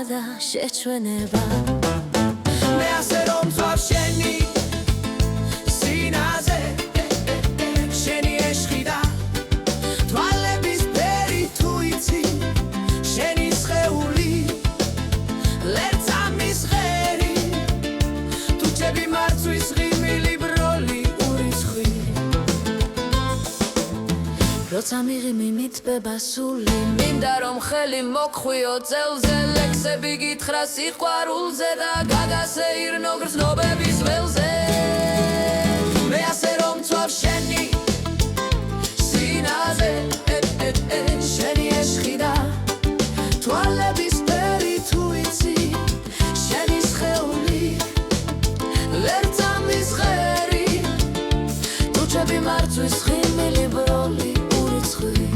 და შეჩვენება მე ასე რომ ვწვავ შენი სინაზე შენი ეშხიდა თვალების ფერი თუ იცი შენი სხეული ლერწამის ღერი თუ ჩები მარცვის ღიმილი ბროლი ურიცხვი როცა მიღიმი მიწება სული მინდა რომ ხელი მოგხვიო წელზე ლექსები გითხრა სიყვარულზე და გაგასეირნო გრძნობების ველზე მე ასე რომ ვწვავ შენი სინაზე შენი ეშხიდა თვალების ფერი თუ იცი შენი სხეული ლერწამის ღერი თუ ჩები მარცვის ღიმილი ბროლი ურიცხვი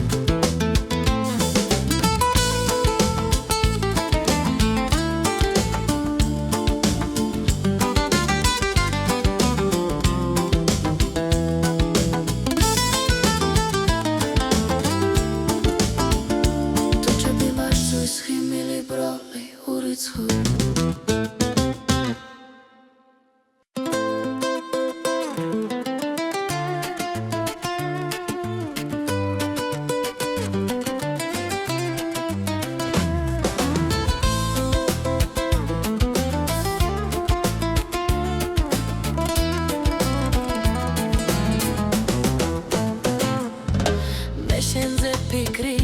შენზე ფიქრი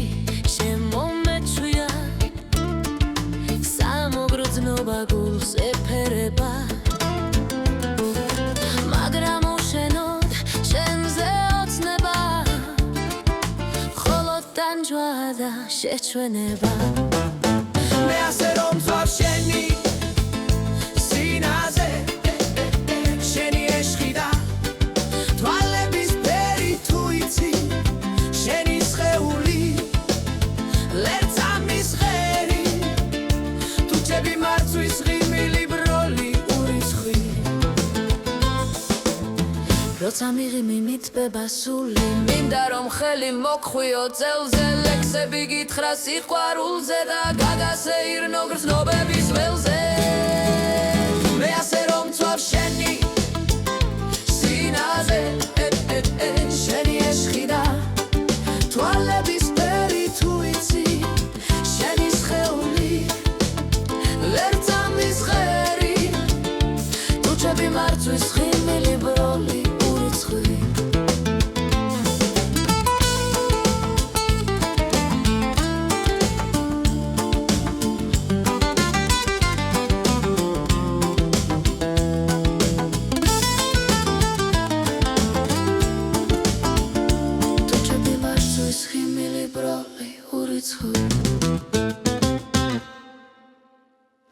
შემომეჩვია სამოგრძნობა გულს ეფერება მაგრამ უშენოდ შენზე ოცნება მხოლოდ ტანჯვა და შეჩვენება მე ასე რომ ვწვავ შენი სინაზე შენი ეშხიდა თვალების ფერი თუ იცი შენი სხეული ლერწამის ღერი თუ ჩები მარცვის ღიმილი ბროლი ურიცხვი როცა მიღიმი მიწება სული მინდა რომ ხელი მოგხვიო წელზე ლექსები გითხრა სიყვარულზე და გაგასეირნო გრძნობების ველზე მე ასე რომ ვწვავ შენი სინაზე შენი ეშხიდა თვალების ფერი თუ იცი შენი სხეული ლერწამის ღერი თუ ჩები მარცვის ღიმილი